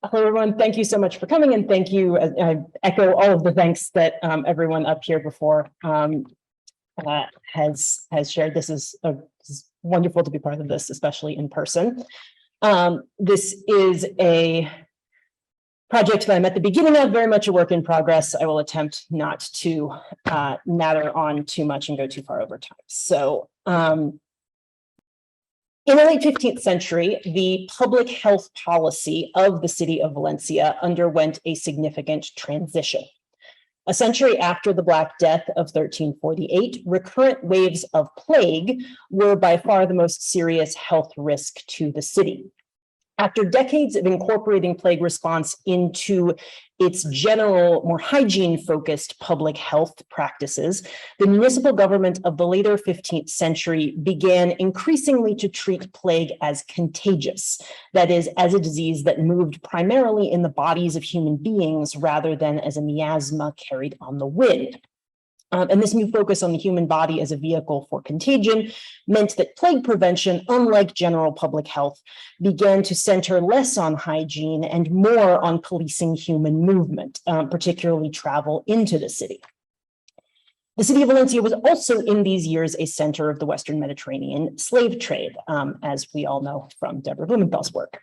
Hello, everyone. Thank you so much for coming, and thank you. I echo all of the thanks that everyone up here before has shared. This is wonderful to be part of this, especially in person. This is a project that I'm at the beginning of, very much a work in progress. I will attempt not to natter on too much and go too far over time. So, in the late 15th century, the public health policy of the city of Valencia underwent a significant transition. A century after the Black Death of 1348, recurrent waves of plague were by far the most serious health risk to the city. After decades of incorporating plague response into its general, more hygiene-focused public health practices, the municipal government of the later 15th century began increasingly to treat plague as contagious, that is, as a disease that moved primarily in the bodies of human beings rather than as a miasma carried on the wind. And this new focus on the human body as a vehicle for contagion meant that plague prevention, unlike general public health, began to center less on hygiene and more on policing human movement, particularly travel into the city. The city of Valencia was also in these years a center of the Western Mediterranean slave trade, as we all know from Deborah Blumenthal's work.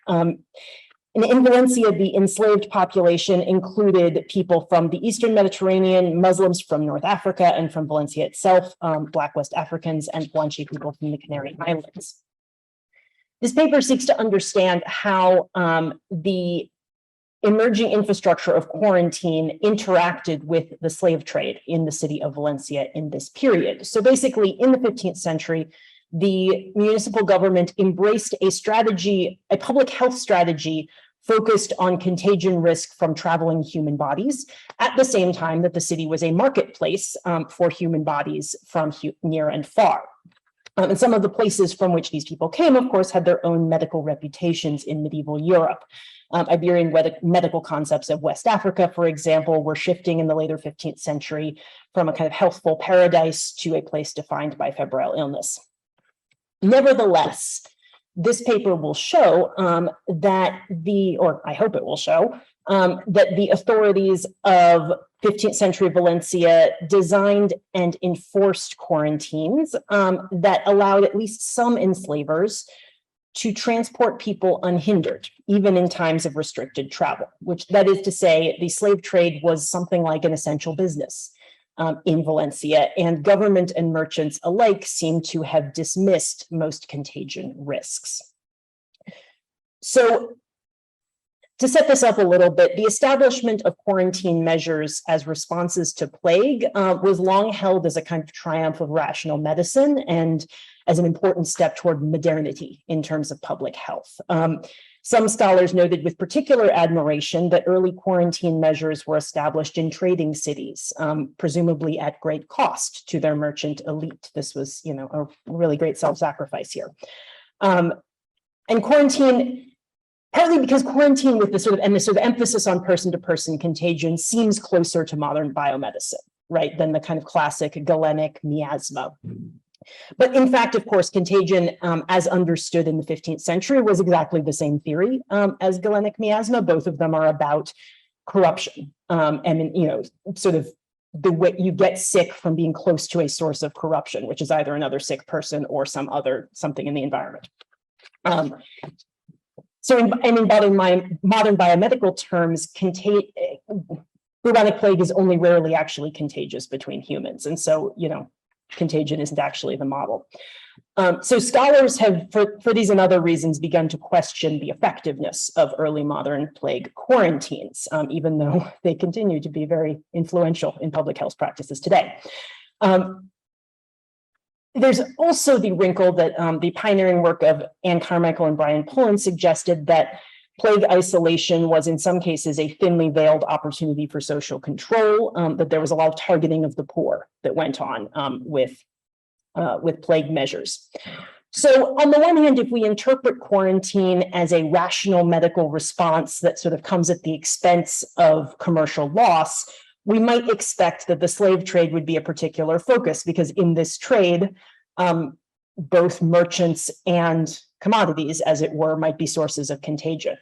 In Valencia, the enslaved population included people from the Eastern Mediterranean, Muslims from North Africa and from Valencia itself, Black West Africans, and Guanche people from the Canary Islands. This paper seeks to understand how the emerging infrastructure of quarantine interacted with the slave trade in the city of Valencia in this period. So basically, in the 15th century, the municipal government embraced a strategy, a public health strategy focused on contagion risk from traveling human bodies, at the same time that the city was a marketplace for human bodies from near and far. And some of the places from which these people came, of course, had their own medical reputations in medieval Europe. Iberian medical concepts of West Africa, for example, were shifting in the later 15th century from a kind of healthful paradise to a place defined by febrile illness. Nevertheless, this paper will show that I hope it will show, that the authorities of 15th century Valencia designed and enforced quarantines that allowed at least some enslavers to transport people unhindered, even in times of restricted travel, which that is to say, the slave trade was something like an essential business in Valencia, and government and merchants alike seem to have dismissed most contagion risks. So, to set this up a little bit, the establishment of quarantine measures as responses to plague was long held as a kind of triumph of rational medicine and as an important step toward modernity in terms of public health. Some scholars noted with particular admiration that early quarantine measures were established in trading cities, presumably at great cost to their merchant elite. This was, a really great self-sacrifice here. And quarantine, partly because quarantine with the sort of emphasis on person-to-person contagion seems closer to modern biomedicine, right, than the kind of classic Galenic miasma. But in fact, of course, contagion, as understood in the 15th century, was exactly the same theory as Galenic miasma. Both of them are about corruption, and sort of the way you get sick from being close to a source of corruption, which is either another sick person or something in the environment. So, in modern biomedical terms, bubonic plague is only rarely actually contagious between humans, and so contagion isn't actually the model. So scholars have, for these and other reasons, begun to question the effectiveness of early modern plague quarantines, even though they continue to be very influential in public health practices today. There's also the wrinkle that the pioneering work of Anne Carmichael and Brian Pullen suggested that plague isolation was in some cases a thinly veiled opportunity for social control, that there was a lot of targeting of the poor that went on with plague measures. So on the one hand, if we interpret quarantine as a rational medical response that sort of comes at the expense of commercial loss, we might expect that the slave trade would be a particular focus, because in this trade, both merchants and commodities, as it were, might be sources of contagion.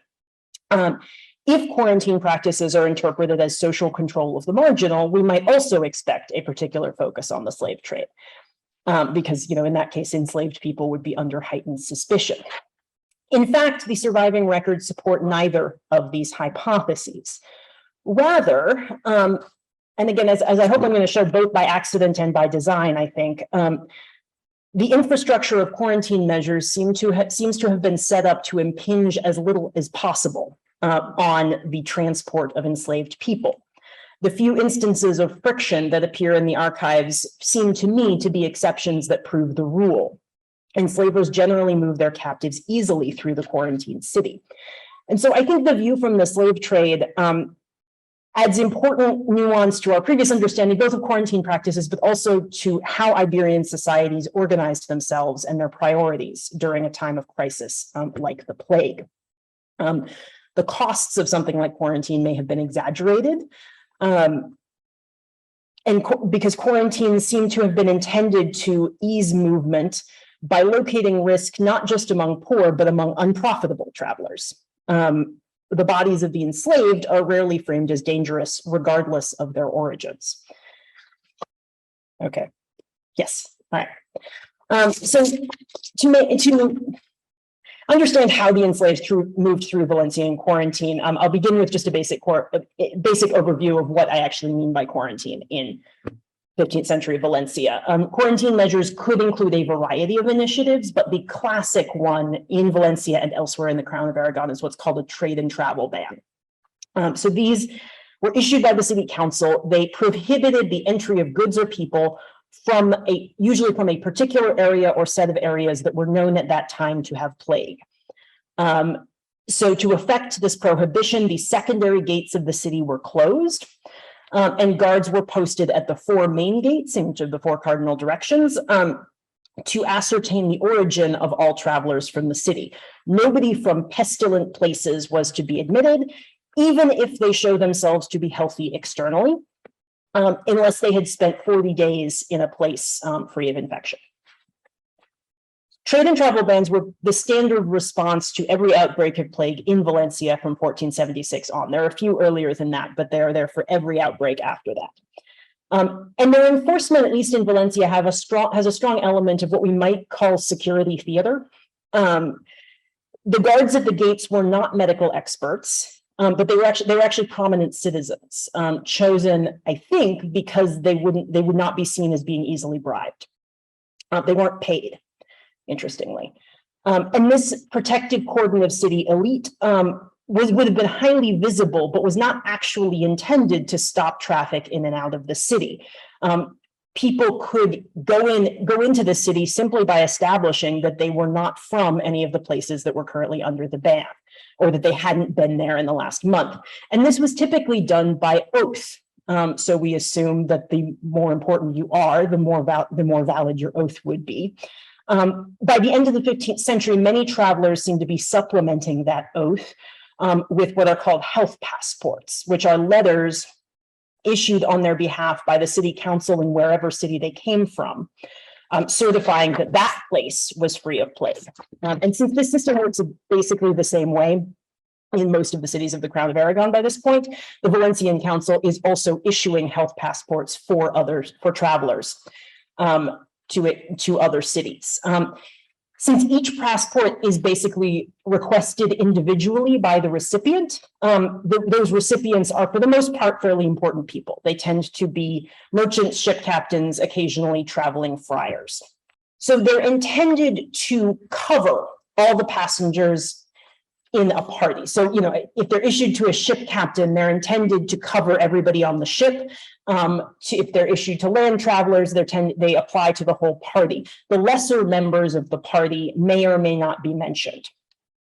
If quarantine practices are interpreted as social control of the marginal, we might also expect a particular focus on the slave trade, because, in that case, enslaved people would be under heightened suspicion. In fact, the surviving records support neither of these hypotheses. Rather, and again, as I hope I'm going to show both by accident and by design, I think, the infrastructure of quarantine measures seems to have been set up to impinge as little as possible on the transport of enslaved people. The few instances of friction that appear in the archives seem to me to be exceptions that prove the rule. Enslavers generally move their captives easily through the quarantined city. And so I think the view from the slave trade adds important nuance to our previous understanding, both of quarantine practices, but also to how Iberian societies organized themselves and their priorities during a time of crisis like the plague. The costs of something like quarantine may have been exaggerated, because quarantines seem to have been intended to ease movement by locating risk not just among poor, but among unprofitable travelers. The bodies of the enslaved are rarely framed as dangerous, regardless of their origins. Okay, yes, all right. So to understand how the enslaved moved through Valencian quarantine, I'll begin with just a basic overview of what I actually mean by quarantine in 15th century Valencia. Quarantine measures could include a variety of initiatives, but the classic one in Valencia and elsewhere in the Crown of Aragon is what's called a trade and travel ban. So these were issued by the city council. They prohibited the entry of goods or people usually from a particular area or set of areas that were known at that time to have plague. So to effect this prohibition, the secondary gates of the city were closed. And guards were posted at the 4 main gates in each of the 4 cardinal directions to ascertain the origin of all travelers from the city. Nobody from pestilent places was to be admitted, even if they show themselves to be healthy externally, unless they had spent 40 days in a place free of infection. Trade and travel bans were the standard response to every outbreak of plague in Valencia from 1476 on. There are a few earlier than that, but they are there for every outbreak after that. And their enforcement, at least in Valencia, has a strong element of what we might call security theater. The guards at the gates were not medical experts, but they were actually prominent citizens, chosen, I think, because they would not be seen as being easily bribed. They weren't paid, interestingly. And this protected cordon of city elite would have been highly visible, but was not actually intended to stop traffic in and out of the city. People could go into the city simply by establishing that they were not from any of the places that were currently under the ban, or that they hadn't been there in the last month. And this was typically done by oath. So we assume that the more important you are, the more valid your oath would be. By the end of the 15th century, many travelers seem to be supplementing that oath with what are called health passports, which are letters issued on their behalf by the city council in wherever city they came from, certifying that that place was free of plague. And since this system works basically the same way in most of the cities of the Crown of Aragon by this point, the Valencian Council is also issuing health passports for travelers. To other cities. Since each passport is basically requested individually by the recipient, those recipients are, for the most part, fairly important people. They tend to be merchants, ship captains, occasionally traveling friars. So they're intended to cover all the passengers in a party. So, if they're issued to a ship captain, they're intended to cover everybody on the ship. If they're issued to land travelers, they apply to the whole party. The lesser members of the party may or may not be mentioned.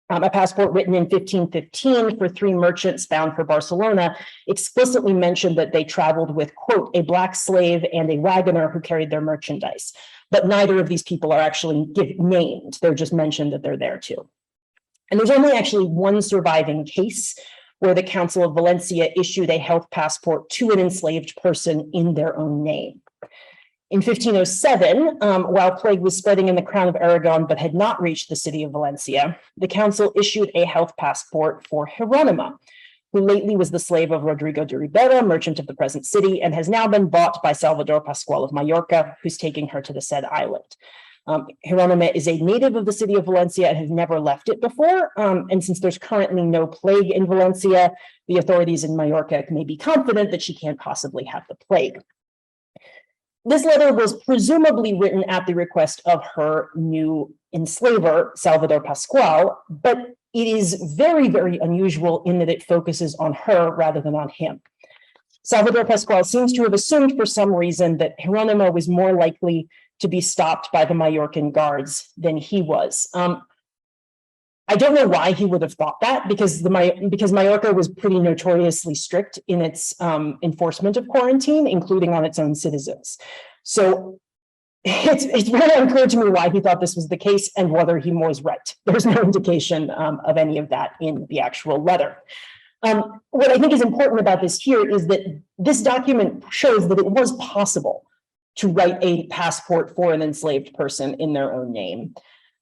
A passport written in 1515 for 3 merchants bound for Barcelona explicitly mentioned that they traveled with, quote, a black slave and a wagoner who carried their merchandise. But neither of these people are actually named. They're just mentioned that they're there too. And there's only actually one surviving case where the Council of Valencia issued a health passport to an enslaved person in their own name. In 1507, while plague was spreading in the Crown of Aragon but had not reached the city of Valencia, the council issued a health passport for Hieronyma, who lately was the slave of Rodrigo de Ribera, merchant of the present city, and has now been bought by Salvador Pascual of Mallorca, who's taking her to the said island. Jeronima is a native of the city of Valencia and has never left it before. And since there's currently no plague in Valencia, the authorities in Mallorca may be confident that she can't possibly have the plague. This letter was presumably written at the request of her new enslaver, Salvador Pascual, but it is very, very unusual in that it focuses on her rather than on him. Salvador Pascual seems to have assumed for some reason that Jeronima was more likely to be stopped by the Mallorcan guards than he was. I don't know why he would have thought that, because Mallorca was pretty notoriously strict in its enforcement of quarantine, including on its own citizens. So it's very unclear to me why he thought this was the case and whether he was right. There's no indication of any of that in the actual letter. What I think is important about this here is that this document shows that it was possible to write a passport for an enslaved person in their own name.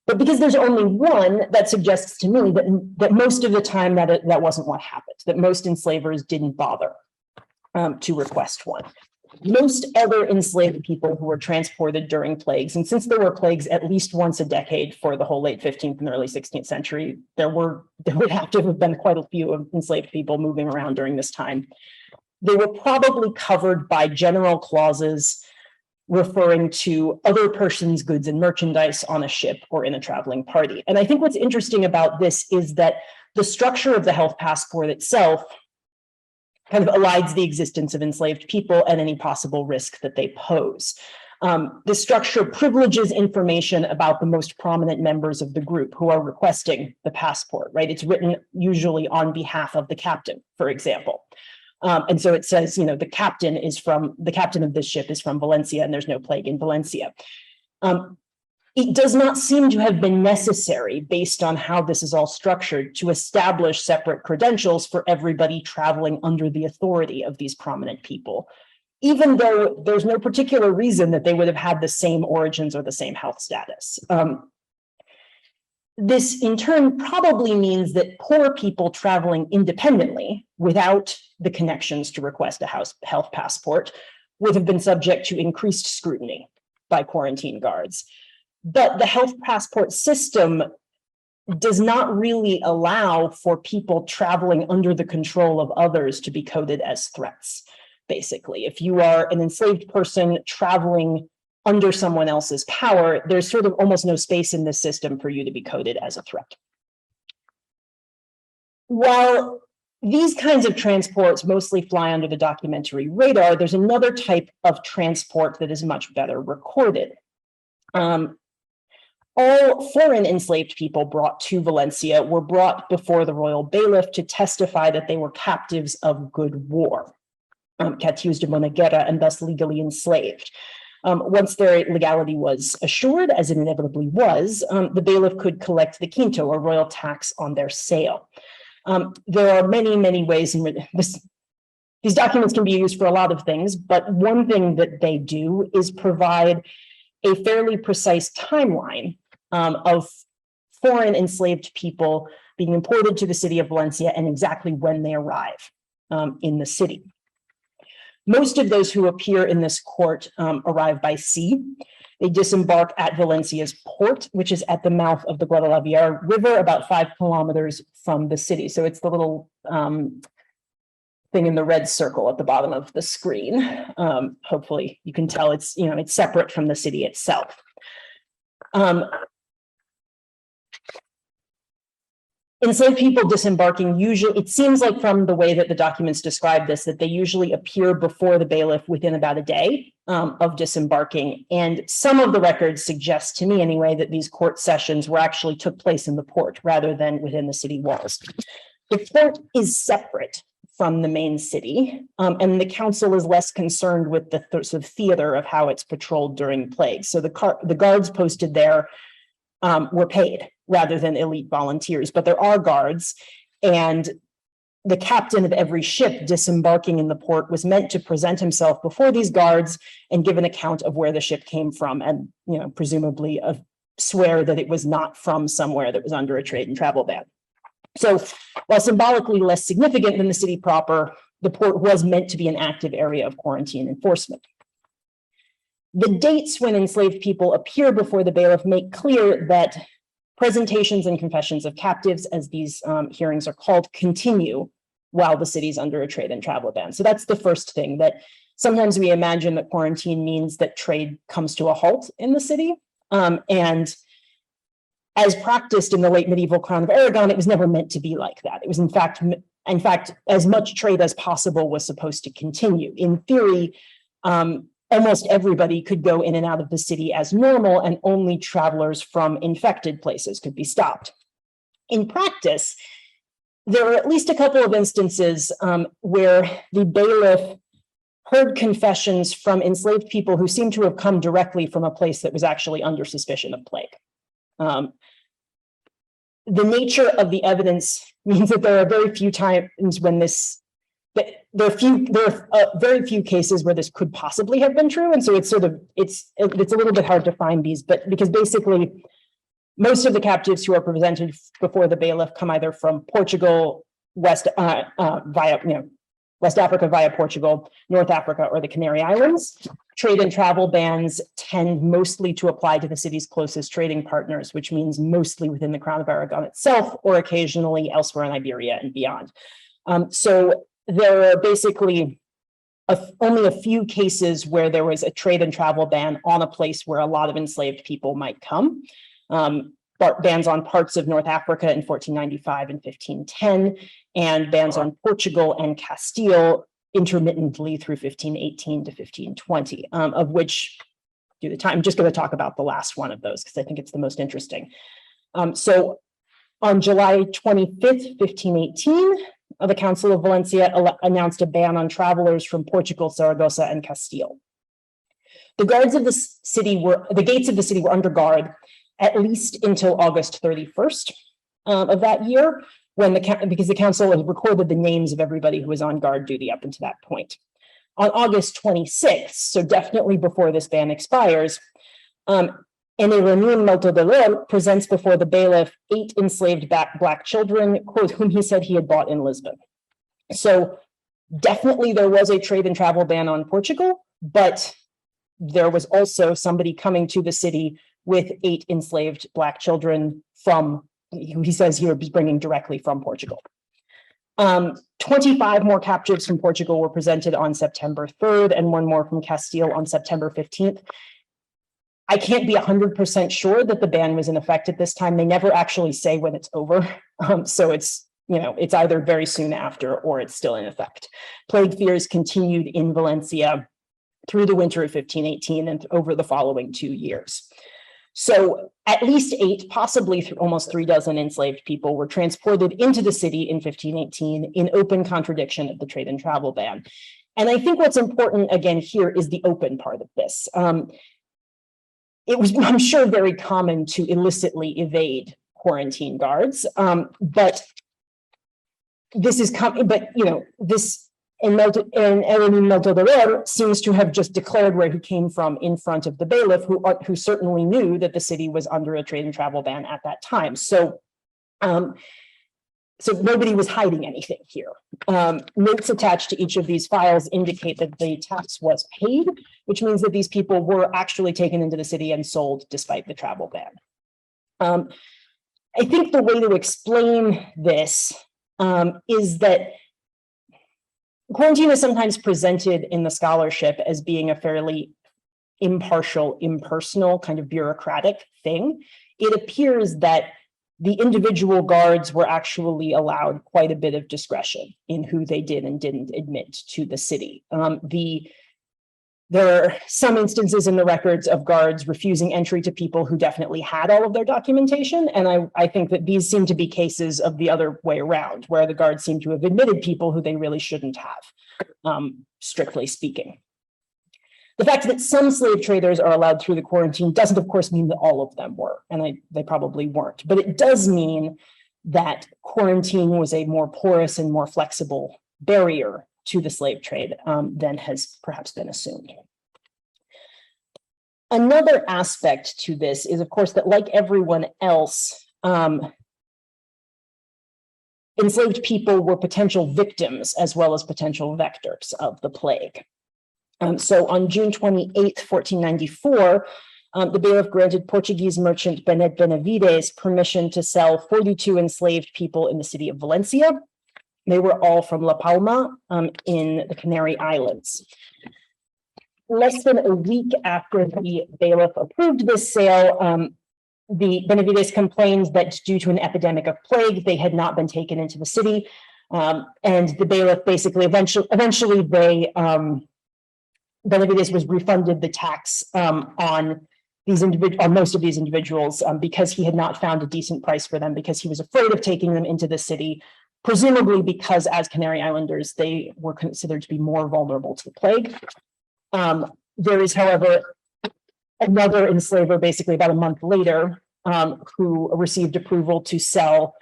But because there's only one, that suggests to me that most of the time that wasn't what happened, that most enslavers didn't bother to request one. Most other enslaved people who were transported during plagues, and since there were plagues at least once a decade for the whole late 15th and early 16th century, there would have to have been quite a few of enslaved people moving around during this time. They were probably covered by general clauses referring to other persons' goods and merchandise on a ship or in a traveling party. And I think what's interesting about this is that the structure of the health passport itself kind of elides the existence of enslaved people and any possible risk that they pose. The structure privileges information about the most prominent members of the group who are requesting the passport, right? It's written usually on behalf of the captain, for example. And so it says, you know, the captain of this ship is from Valencia and there's no plague in Valencia. It does not seem to have been necessary, based on how this is all structured, to establish separate credentials for everybody traveling under the authority of these prominent people, even though there's no particular reason that they would have had the same origins or the same health status. This in turn probably means that poor people traveling independently without the connections to request a health passport would have been subject to increased scrutiny by quarantine guards. But the health passport system does not really allow for people traveling under the control of others to be coded as threats, basically. If you are an enslaved person traveling under someone else's power, there's sort of almost no space in this system for you to be coded as a threat. While these kinds of transports mostly fly under the documentary radar, there's another type of transport that is much better recorded. All foreign enslaved people brought to Valencia were brought before the royal bailiff to testify that they were captives of good war, cativos de buena guerra, and thus legally enslaved. Once their legality was assured, as it inevitably was, the bailiff could collect the quinto, or royal tax, on their sale. There are many, many ways in which these documents can be used for a lot of things, but one thing that they do is provide a fairly precise timeline of foreign enslaved people being imported to the city of Valencia and exactly when they arrive in the city. Most of those who appear in this court arrive by sea. They disembark at Valencia's port, which is at the mouth of the Guadalquivir River, about 5 kilometers from the city. So it's the little thing in the red circle at the bottom of the screen. Hopefully you can tell it's separate from the city itself. Enslaved people disembarking usually, it seems like from the way that the documents describe this, that they usually appear before the bailiff within about a day of disembarking. And some of the records suggest to me anyway that these court sessions actually took place in the port rather than within the city walls. The port is separate from the main city, and the council is less concerned with the sort of theater of how it's patrolled during plague. So the guards posted there were paid rather than elite volunteers, but there are guards, and the captain of every ship disembarking in the port was meant to present himself before these guards and give an account of where the ship came from, and presumably swear that it was not from somewhere that was under a trade and travel ban. So while symbolically less significant than the city proper, the port was meant to be an active area of quarantine enforcement. The dates when enslaved people appear before the bailiff make clear that presentations and confessions of captives, as these hearings are called, continue while the city's under a trade and travel ban. So that's the first thing, that sometimes we imagine that quarantine means that trade comes to a halt in the city. And as practiced in the late medieval Crown of Aragon, it was never meant to be like that. It was in fact, as much trade as possible was supposed to continue. In theory, almost everybody could go in and out of the city as normal, and only travelers from infected places could be stopped. In practice, there are at least a couple of instances where the bailiff heard confessions from enslaved people who seemed to have come directly from a place that was actually under suspicion of plague. The nature of the evidence means that there are very few times when there are very few cases where this could possibly have been true, and so it's a little bit hard to find these, but because basically most of the captives who are presented before the bailiff come either from Portugal, West Africa via Portugal, North Africa, or the Canary Islands. Trade and travel bans tend mostly to apply to the city's closest trading partners, which means mostly within the Crown of Aragon itself, or occasionally elsewhere in Iberia and beyond. So there are basically only a few cases where there was a trade and travel ban on a place where a lot of enslaved people might come. Bans on parts of North Africa in 1495 and 1510, and bans on Portugal and Castile intermittently through 1518 to 1520, of which, due to time, I'm just going to talk about the last one of those because I think it's the most interesting. So on July 25th, 1518, the Council of Valencia announced a ban on travelers from Portugal, Saragossa, and Castile. The gates of the city were under guard at least until August 31st of that year, because the council had recorded the names of everybody who was on guard duty up until that point. On August 26th, so definitely before this ban expires, Ethno-Religious presents before the bailiff 8 enslaved black children, quote, whom he said he had bought in Lisbon. So definitely there was a trade and travel ban on Portugal, but there was also somebody coming to the city with 8 enslaved black children from, who he says he was bringing directly from Portugal. 25 more captives from Portugal were presented on September 3rd and 1 more from Castile on September 15th. I can't be 100% sure that the ban was in effect at this time. They never actually say when it's over. So it's either very soon after or it's still in effect. Plague fears continued in Valencia through the winter of 1518 and over the following 2 years. So at least 8, possibly almost 3 dozen enslaved people were transported into the city in 1518 in open contradiction of the trade and travel ban. And I think what's important again here is the open part of this. It was, I'm sure, very common to illicitly evade quarantine guards, but this is this. And Ethno-Religious seems to have just declared where he came from in front of the bailiff, who certainly knew that the city was under a trade and travel ban at that time. So, so nobody was hiding anything here. Notes attached to each of these files indicate that the tax was paid, which means that these people were actually taken into the city and sold despite the travel ban. I think the way to explain this is that quarantine is sometimes presented in the scholarship as being a fairly impartial, impersonal, kind of bureaucratic thing. It appears that the individual guards were actually allowed quite a bit of discretion in who they did and didn't admit to the city. There are some instances in the records of guards refusing entry to people who definitely had all of their documentation. And I think that these seem to be cases of the other way around, where the guards seem to have admitted people who they really shouldn't have, strictly speaking. The fact that some slave traders are allowed through the quarantine doesn't, of course, mean that all of them were, and they probably weren't. But it does mean that quarantine was a more porous and more flexible barrier to the slave trade than has perhaps been assumed. Another aspect to this is, of course, that like everyone else, enslaved people were potential victims as well as potential vectors of the plague. So on June 28th, 1494, the bailiff granted Portuguese merchant Benet Benavides permission to sell 42 enslaved people in the city of Valencia. They were all from La Palma in the Canary Islands. Less than a week after the bailiff approved this sale, the Benavides complained that due to an epidemic of plague, they had not been taken into the city. And the bailiff basically eventually Benavides was refunded the tax on most of these individuals because he had not found a decent price for them, because he was afraid of taking them into the city, presumably because as Canary Islanders, they were considered to be more vulnerable to the plague. There is, however, another enslaver basically about a month later who received approval to sell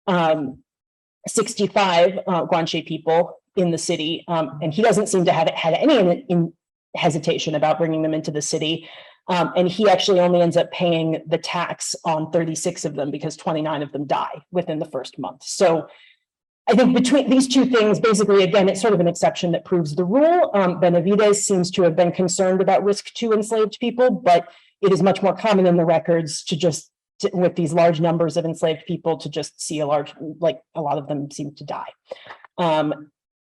65 Guanche people in the city. And he doesn't seem to have had any hesitation about bringing them into the city. And he actually only ends up paying the tax on 36 of them because 29 of them die within the first month. So I think between these two things, basically, again, it's sort of an exception that proves the rule. Benavides seems to have been concerned about risk to enslaved people, but it is much more common in the records with these large numbers of enslaved people to just see a lot of them seem to die.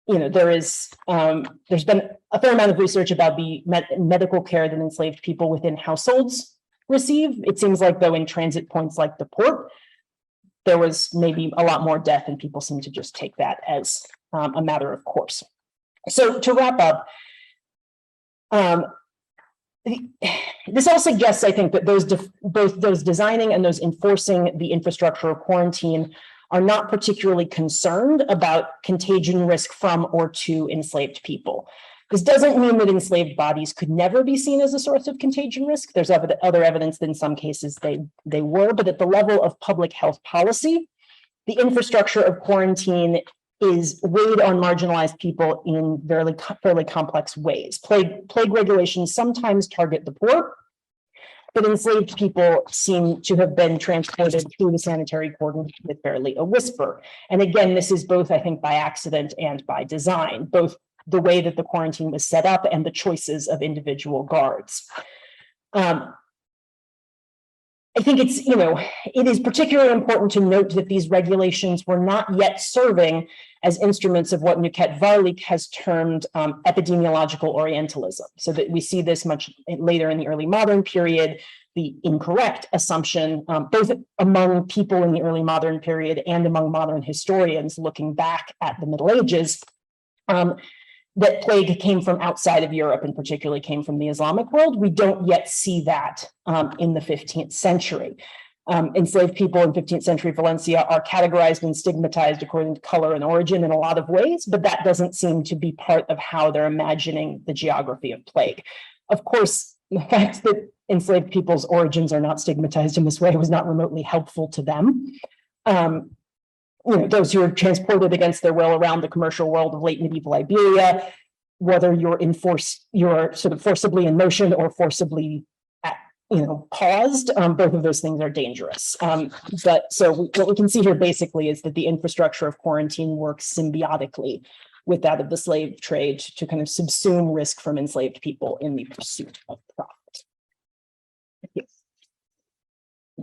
There's been a fair amount of research about the medical care that enslaved people within households receive. It seems like, though, in transit points like the port, there was maybe a lot more death, and people seem to just take that as a matter of course. So to wrap up, this all suggests, I think, that both those designing and those enforcing the infrastructure of quarantine are not particularly concerned about contagion risk from or to enslaved people. This doesn't mean that enslaved bodies could never be seen as a source of contagion risk. There's other evidence that in some cases they were, but at the level of public health policy, the infrastructure of quarantine is weighed on marginalized people in fairly complex ways. Plague regulations sometimes target the poor, but enslaved people seem to have been transported through the sanitary cordon with barely a whisper. And again, this is both, I think, by accident and by design, both the way that the quarantine was set up and the choices of individual guards. I think it is particularly important to note that these regulations were not yet serving as instruments of what Nuket Varlik has termed epidemiological Orientalism. So that we see this much later in the early modern period, the incorrect assumption, both among people in the early modern period and among modern historians looking back at the Middle Ages, that plague came from outside of Europe and particularly came from the Islamic world. We don't yet see that in the 15th century. Enslaved people in 15th century Valencia are categorized and stigmatized according to color and origin in a lot of ways, but that doesn't seem to be part of how they're imagining the geography of plague. Of course, the fact that enslaved people's origins are not stigmatized in this way was not remotely helpful to them. Those who are transported against their will around the commercial world of late medieval Iberia, whether you're sort of forcibly in motion or forcibly, paused, both of those things are dangerous. What we can see here basically is that the infrastructure of quarantine works symbiotically with that of the slave trade to kind of subsume risk from enslaved people in the pursuit of profit.